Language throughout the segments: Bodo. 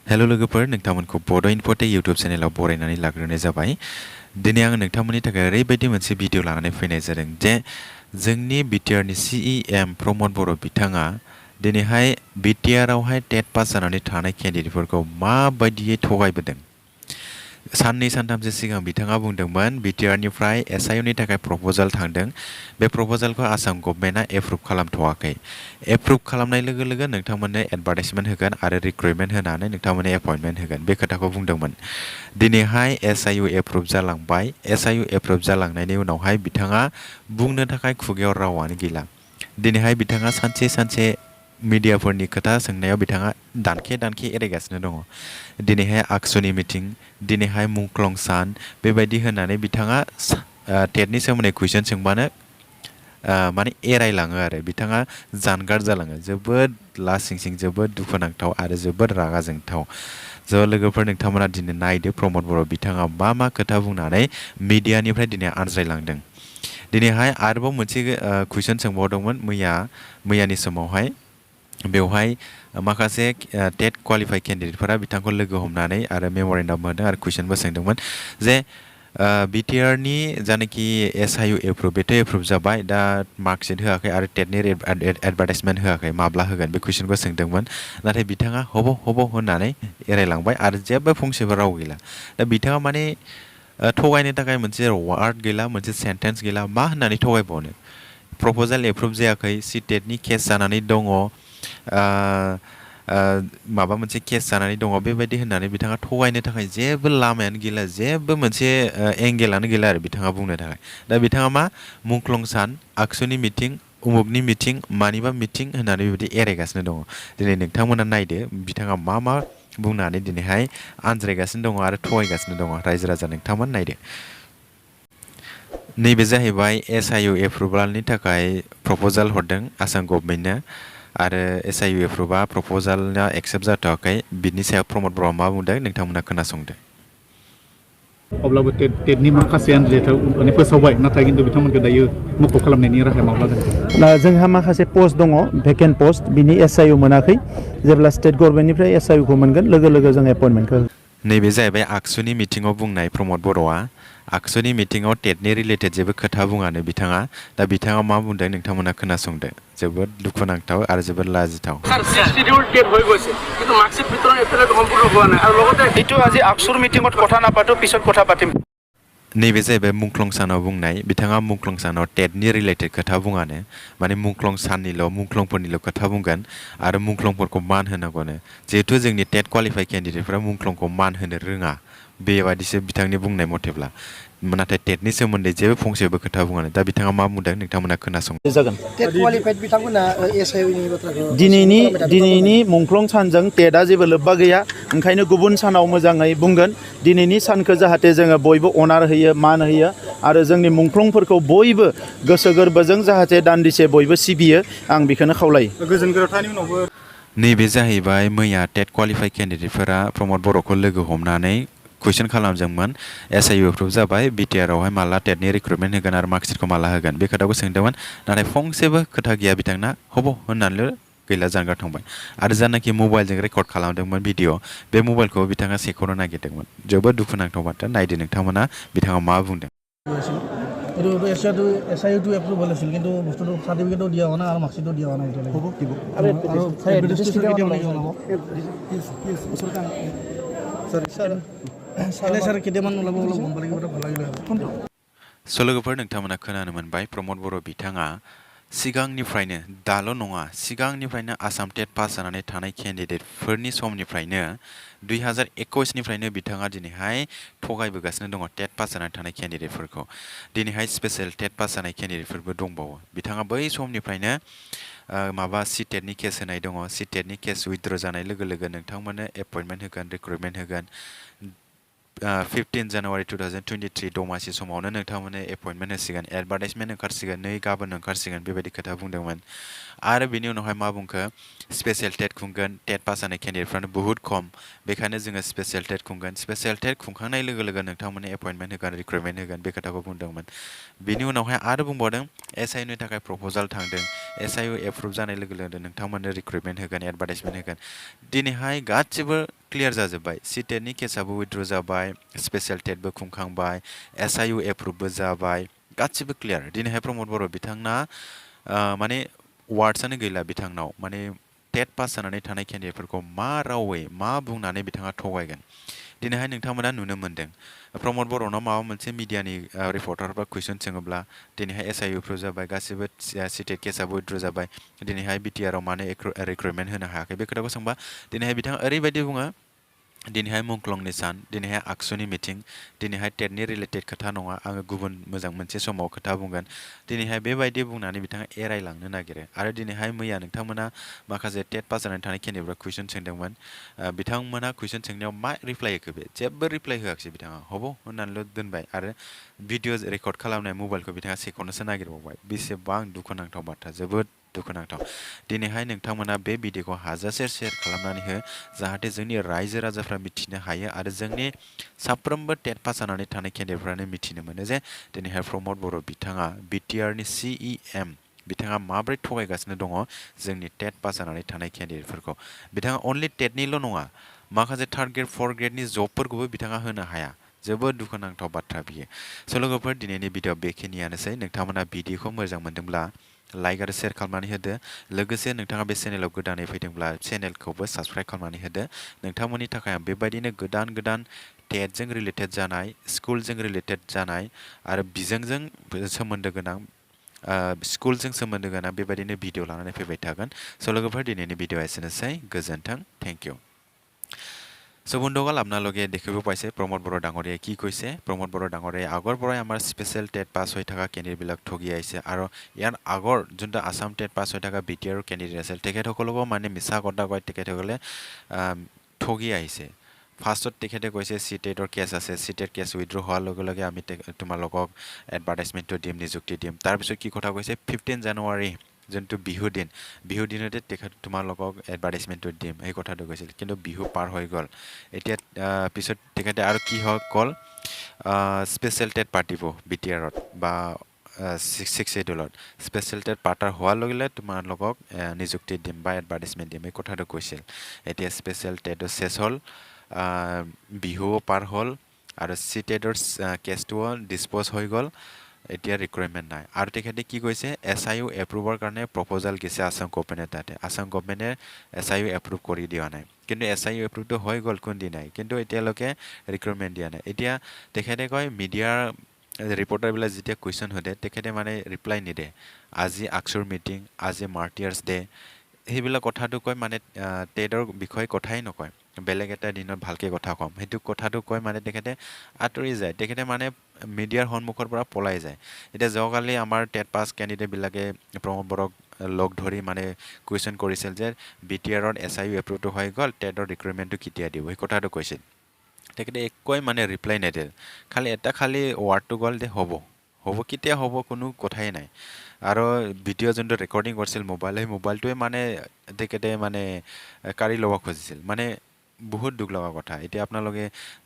हेलो लोगोफोर नोंथांमोनखौ बड' इनफ'टे इउटुब चेनेलाव बरायनानै लाग्रोनाय जाबाय। दिनै आं नोंथांमोननि थाखाय ओरैबायदि मोनसे भिडिअ लानानै फैनाय जादों जे जोंनि बिटिआरनि सिइएम प्रमद बर' बिथाङा दिनैहाय बिटिआरआवहाय टेट पास जानानै थानाय केन्डिडेटफोरखौ माबायदियै थगायबोदों। साननै सानथामसो सिगां बिथाङा बुंदोंमोन बिटिआरनिफ्राय एसआइअनि थाखाय प्रप'जाल थांदों। बे प्रप'जालखौ आसाम गभर्नमेन्टआ एप्रुभ खालामथ'वाखै। एप्रुभ खालामनाय लोगो लोगो नोंथांमोननो एडभार्टाइजमेन्ट होगोन आरो रिक्रुइटमेन्ट होनानै नोंथांमोननो एपइन्टमेन्ट होगोन बे खोथाखौ बुंदोंमोन। दिनैहाय एसआइअ एप्रुभ जालांबाय। एसआइअ एप्रुभ जालांनायनि उनावहाय बिथाङा बुंनो थाखाय खुगायाव रावानो गैला। दिनैहाय बिथाङा सानसे सानसे मिडियाफोरनि खोथा सोंनायाव बिथाङा दानखे दानखे एरायगासिनो दङ। दिनैहाय आक्सुनि मिटिं, दिनैहाय मुंख्लं सान बेबायदि होननानै बिथाङा टेटनि सोमोन्दै कुइसन सोंबानो माने एरायलाङो आरो बिथाङा जानगार जालाङो। जोबोद लासिं सिं, जोबोद दुखुनांथाव आरो जोबोद रागा जोंथाव। ज' लोगोफोर नोंथांमोना दिनै नायदो प्रमद बर' बिथाङा मा मा बुंनानै मिडियानिफ्राय दिनै आनज्रायलांदों। दिनैहाय आरोबाव मोनसे कुइसन सोंबावदोंमोन मैयानि समावहाय। बेवहाय माखासे टेट क्वालिफाइ केन्डिडेटफोरा बिथांखौ लोगो हमनानै आरो मेम'रेन्डाम होदों आरो कुइसनबो सोंदोंमोन जे बिटिआरनि जानाखि एसआइअ एप्रुभ बेथ' एप्रुभ जाबाय, दा मार्कशिट होआखै आरो टेटनि एडभार्टाइजमेन्ट होआखै, माब्ला होगोन बे कुइसनखौ सोंदोंमोन। नाथाय बिथाङा हब' होननानै एरायलांबाय आरो जेबो फंसेबो राव गैला। दा बिथाङा माने थगायनो थाखाय मोनसे वार्ड गैला, मोनसे सेन्टेन्स गैला, मा होननानै थगायबावनो। प्रप'जाल एप्रुभ जायाखै, सिटेटनि केस जानानै दङ, माबा मोनसे केस जानानै दङ, बेबायदि होननानै बिथाङा थगायनो थाखाय जेबो लामायानो गैला, जेबो मोनसे एंगेलानो गैला आरो बिथाङा बुंनो थाखाय। दा बिथाङा मा मुंख्लं सान, आक्सुनि मिटिं, उमुगनि मिटिं, मानिबा मिटिं होननानै बेबायदि एरायगासिनो दङ। दिनै नोंथांमोना नायदो बिथाङा मा बुंनानै दिनैहाय आनज्रायगासिनो दङ आरो थगायगासिनो दङ। रायजो राजा नोंथांमोन नायदो। नैबे जाहैबाय एसआइअ एप्रुभालनि थाखाय प्रप'जाल हरदों आसाम गभर्नमेन्टनो आरो एसआइअ एप्रुभा प्रप'जालआ एक्सेप्ट जाथ'वाखै। बिनि सायाव प्रमद बर'आ मा बुंदों नोंथांमोना खोनासंदो। अब्लाबो टेटनि माखासे आनजादआव माने फोसावबाय, नाथाय खिन्थु बिथांमोनखौ दायो मुखुब खालामनायनि राहाया माब्ला जागोन? दा जोंहा माखासे पस्ट दङ, भेकेन्ट पस्ट, बिनि एसआइअ मोनाखै। जेब्ला स्टेट गभर्नमेन्टनिफ्राय एसआइअखौ मोनगोन लोगो लोगो जों एपइन्टमेन्टखौ नैबे जाहैबाय आक्सुनि मिटिङाव बुंनाय प्रमद बर'आ। आक्सुनि मिटिङाव टेटनि रिलेटेड जेबो खोथा बुङानो बिथाङा। दा बिथाङा मा बुंदों नोंथांमोना खोनासंदो। जोबोद दुखुनांथाव आरो जोबोद लाजिथाव। नैबे जाहैबाय मुंख्लं सानाव बुंनाय। बिथाङा मुंख्लं सानाव टेटनि रिलेटेड खोथा बुङानो, माने मुंख्लं साननिल' मुंख्लंफोरनिल' खोथा बुंगोन आरो मुंख्लंफोरखौ मान होनांगौनो। जिहेथु जोंनि टेट क्वालिफाइ केन्डिडेटफोरा मुंख्लंखौ मान होनो रोङा, बेबादिसो बिथांनि बुंनाय मथेब्ला। नाथाय टेटनि सोमोन्दै जेबो फंसेबो खोथा बुङानो। दा बिथाङा मा बुंदों नोंथांमोना खोनासं जागोन। टेट क्वालिफाइड बिथांमोना एसआइअनि बाथ्राखौ दिनैनि मुंख्लं सानजों टेटआ जेबो लोब्बा गैया, ओंखायनो गुबुन सानाव मोजाङै बुंगोन। दिनैनि सानखौ जाहाथे जोङो बयबो अनार होयो, मान होयो आरो जोंनि मुंख्लंफोरखौ बयबो गोसो गोरबोजों जाहाथे दान्दिसे बयबो सिबियो, आं बेखौनो खावलायो। गोजोन गोरोबथानि उनावबो नैबे जाहैबाय मैया टेट क्वालिफाइ केन्डिडेटफोरा प्रमद बर'खौ लोगो हमनानै कुइसन खालामदोंमोन। एसआइअ एप्रुभ जाबाय, बिटिआरआवहाय माला टेटनि रिक्रुइटमेन्ट होगोन आरो मार्कशिटखौ माला होगोन बे खोथाखौ सोंदोंमोन। नाथाय फंसेबो खोथा गैया बिथांना, हब' होननानैल' गैला, जानगार थांबाय। आरो जानाखि मबाइलजों रेकर्ड खालामदोंमोन भिडिअ, बे मबाइलखौ बिथाङा सेख'नो नागिरदोंमोन। जोबोद दुखुनांथाव बाथ्रा। नायदो नोंथांमोना बिथाङा मा बुंदों। এসআইটো এপ্ৰুভ হৈছিল, কিন্তু বস্তুটো চাৰ্টিফিকেটো দিয়া হোৱা নাই আৰু মাৰ্কশ্বিটো দিয়া হোৱা নাই ছাৰ কেতিয়ামান ওলাব অলপ গম পালে কিবা এটা ভাল লাগিলে আৰু। स' लोगोफोर नोंथांमोना खोनानो मोनबाय प्रमद बर' बिथाङा सिगांनिफ्रायनो, दाल' नङा, सिगांनिफ्रायनो आसाम टेट पास जानानै थानाय केन्डिडेटफोरनि समनिफ्रायनो 2021निफ्रायनो बिथाङा दिनैहाय थगायबोगासिनो दङ टेट पास जानानै थानाय केन्डिडेटफोरखौ। दिनैहाय स्पेशेल टेट पास जानाय केन्डिडेटफोरबो दंबावो। बिथाङा बै समनिफ्रायनो माबा सिटेटनि केस होनाय दङ। सिटेटनि केस उइथड्र जानाय लोगो लोगो नोंथांमोननो एपइन्टमेन्ट होगोन, रिक्रुइटमेन्ट होगोन। 15 जानुवारि 2023 दमासि समावनो नोंथांमोननो एपइन्टमेन्ट होसिगोन, एडभार्टाइजमेन्ट ओंखारसिगोन, नै गाबोन ओंखारसिगोन, बेबायदि खोथा बुंदोंमोन। आरो बिनि उनावहाय मा बुंखो, स्पेशेल टेट खुंगोन, टेट पास जानाय केन्डिडेटफ्रानो बुहुत खम, बेखायनो जोङो स्पेशेल टेट खुंगोन, स्पेशेल टेट खुंखांनाय लोगो लोगो नोंथांमोननो एपइन्टमेन्ट होगोन, रिक्रुइटमेन्ट होगोन, बे खोथाखौ बुंदोंमोन। बिनि उनावहाय आरो बुंबावदों एसआइअनि थाखाय प्रप'जाल थांदों, एसआइअ एप्रुभ जानाय लोगो लोगो नोंथांमोननो रिक्रुइटमेन्ट होगोन, एडभार्टाइजमेन्ट होगोन। दिनैहाय गासिबो क्लियार जाजोब्बाय सिटेटनि केसाबो उइथड्र जाबाय स्पेशल टेटबो खुंखांबाय SIU एप्रुभबो जाबाय गासिबो क्लियार दिनैहाय प्रमद बर' बिथांना माने वार्डसआनो गैला बिथांनाव माने टेट पास जानानै थानाय केन्डिडेटफोरखौ मा रावै मा बुंनानै बिथाङा थगायगोन दिनैहाय नोंथांमोना नुनो मोन्दों प्रमद बर'नाव माबा मोनसे मिडियानि रिपर्टार बा कुइसन सोङोब्ला दिनैहाय SIU एप्रुभ जाबाय गासिबो सिटेट केसाबो उइथड्र जाबाय दिनैहाय BTR आव मानो रिक्रुटमेन्ट होनो हायाखै बे खोथाखौ सोंबा दिनैहाय बिथाङा ओरैबायदि बुङो दिनैहाय मुंख्लंनि सान दिनैहाय आक्सुनि मिटिं दिनैहाय टेटनि रिलेटेड खोथा नङा आङो गुबुन मोजां मोनसे समाव खोथा बुंगोन दिनैहाय बेबायदि बुंनानै बिथाङा एरायलांनो नागिरो आरो दिनैहाय मैया नोंथांमोना माखासे टेट पास जानानै थानाय केन्डिडेटफ्रा कुइसन सोंदोंमोन बिथांमोना कुइसन सोंनायाव मा रिप्लाइ होखो बे जेबो रिप्लाइ होआखिसै बिथाङा हब होननानैल' दोनबाय आरो भिडिअ रेकर्ड खालामनाय मबाइलखौ बिथाङा सेख'नोसो नागिरबावबाय बेसेबां दुखुनांथाव बाथ्रा जोबोद दुखुनांथाव दिनैहाय नोंथांमोना बे भिडिअखौ हाजासे शेयार खालामनानै हो जाहाथे जोंनि रायजो राजाफ्रा मिथिनो हायो आरो जोंनि साफ्रोमबो टेट पास जानानै थानाय केन्डिडेटफ्रानो मिथिनो मोनो जे दिनैहाय प्रमद बर' बिथाङा BTRनि CEM बिथाङा माबोरै थगायगासिनो दङ जोंनि टेट पास जानानै थानाय केन्डिडेटफोरखौ बिथाङा अनलि टेटनिल' नङा माखासे थार्ड ग्रेड फर्थ ग्रेडनि जबफोरखौबो बिथाङा होनो हाया जोबोद दुखुनांथाव बाथ्रा बियो स' लोगोफोर दिनैनि भिडिअ बेखिनियानोसै नोंथांमोना भिडिअखौ मोजां मोनदोंब्ला लाइक आरो शेयार खालामनानै होदो लोगोसे नोंथाङा बे चेनेलाव गोदानै फैदोंब्ला चेनेलखौबो साबस्क्राइब खालामनानै होदो नोंथांमोननि थाखाय आं बेबायदिनो गोदान गोदान टेटजों रिलेटेड जानाय स्कुलजों रिलेटेड जानाय आरो बिजोंजों सोमोन्दो गोनां स्कुलजों सोमोन्दो गोनां बेबायदिनो भिडिअ लानानै फैबाय थागोन स' लोगोफोर दिनैनि भिडिअ एसेनोसै गोजोन्थों থেংক ইউ চ' বন্ধুসকল আপোনালোকে দেখিব পাইছে প্ৰমোদ বড়ো ডাঙৰীয়াই কি কৈছে প্ৰমোদ বড়ো ডাঙৰীয়াই আগৰ পৰাই আমাৰ স্পেচিয়েল টেট পাছ হৈ থকা কেণ্ডিডেটবিলাক ঠগি আহিছে আৰু ইয়াৰ আগৰ যোনটো আছাম টেট পাছ হৈ থকা BTR কেণ্ডিডেট আছিল তেখেতসকলকো মানে মিছা কথা কৈ তেখেতসকলে ঠগি আহিছে ফাৰ্ষ্টত তেখেতে কৈছে চিটেটৰ কেছ আছে চিটেট কেছ উইথড্ৰ হোৱাৰ লগে লগে আমি তোমালোকক এডভাৰটাইজমেণ্টটো দিম নিযুক্তি দিম তাৰপিছত কি কথা কৈছে 15 জানুৱাৰী যোনটো বিহু দিনতে তেখেত তোমালোকক এডভাৰটাইজমেণ্টটো দিম এই কথাটো কৈছিল কিন্তু বিহু পাৰ হৈ গ'ল এতিয়া পিছত তেখেতে আৰু কি হয় কল স্পেচিয়েল টেট পাতিব BTRত বা 6 শেডিউলত স্পেচিয়েল টেট পাতাৰ হোৱাৰ লগে লগে তোমালোকক নিযুক্তি দিম বা এডভাৰটাইজমেণ্ট দিম এই কথাটো কৈছিল এতিয়া স্পেচিয়েল টেটো চেছ হ'ল বিহুও পাৰ হ'ল আৰু চিটেটৰ কেছটোও ডিছপ'জ হৈ গ'ল এতিয়া ৰিকুৱাৰমেণ্ট নাই আৰু তেখেতে কি কৈছে SIU এপ্ৰুভৰ কাৰণে প্ৰপ'জাল গৈছে আছাম গভৰ্ণমেণ্টে তাতে আছাম গভৰ্ণমেণ্টে SIU এপ্ৰুভ কৰি দিয়া নাই কিন্তু SIU এপ্ৰুভটো হৈ গ'ল কোনদিনাই কিন্তু এতিয়ালৈকে ৰিকুৱাৰমেণ্ট দিয়া নাই এতিয়া তেখেতে কয় মিডিয়াৰ ৰিপৰ্টাৰবিলাক যেতিয়া কুৱেশ্যন সোধে তেখেতে মানে ৰিপ্লাই নিদিয়ে আজি আকচুৰ মিটিং আজি মাৰ্টিয়াৰ্ছ ডে সেইবিলাক কথাটো কয় মানে টেটৰ বিষয়ে কথাই নকয় বেলেগ এটা দিনত ভালকৈ কথা ক'ম সেইটো কথাটো কয় মানে তেখেতে আঁতৰি যায় তেখেতে মানে মিডিয়াৰ সন্মুখৰ পৰা পলাই যায় এতিয়া যোৱাকালি আমাৰ টেট পাছ কেণ্ডিডেটবিলাকে প্ৰমোদ বড়োক লগ ধৰি মানে কুৱেশ্যন কৰিছিল যে BTRত SIU এপ্ৰুভটো হৈ গ'ল টেটৰ ৰিকুৱাৰমেণ্টটো কেতিয়া দিব সেই কথাটো কৈছিল তেখেতে একোৱেই মানে ৰিপ্লাই নিদিল খালি ৱাৰ্ডটো গ'ল যে হ'ব কেতিয়া হ'ব কোনো কথাই নাই আৰু ভিডিঅ' যোনটো ৰেকৰ্ডিং কৰিছিল সেই মোবাইলটোৱে মানে তেখেতে মানে কাঢ়ি ল'ব খুজিছিল মানে বহুত দুখ লগা কথা এতিয়া আপোনালোকে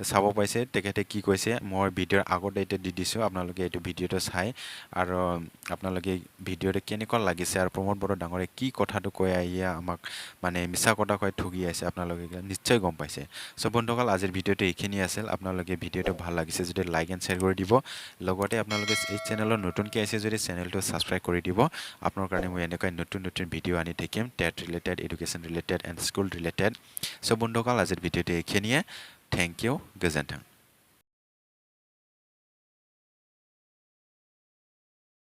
চাব পাইছে তেখেতে কি কৈছে মই ভিডিঅ'ৰ আগতে এতিয়া দি দিছোঁ আপোনালোকে এইটো ভিডিঅ'টো চাই আৰু আপোনালোকে ভিডিঅ'টো কেনেকুৱা লাগিছে আৰু প্ৰমোদ বড়ো ডাঙৰীয়াই কি কথাটো কৈ আহি আমাক মানে মিছা কথা কৈ ঠগি আছে আপোনালোকে নিশ্চয় গম পাইছে চ' বন্ধুসকল আজিৰ ভিডিঅ'টো এইখিনি আছিল আপোনালোকে ভিডিঅ'টো ভাল লাগিছে যদি লাইক এণ্ড শ্বেয়াৰ কৰি দিব লগতে আপোনালোকে এই চেনেলত নতুনকৈ আহিছে যদি চেনেলটো ছাবস্ক্ৰাইব কৰি দিব আপোনাৰ কাৰণে মই এনেকুৱা নতুন ভিডিঅ' আনি থাকিম TET related education related and school related চ' বন্ধুসকল আজিৰ ভিডিঅ'টো এইখিনিয়ে থেংক ইউ গোজেন্থং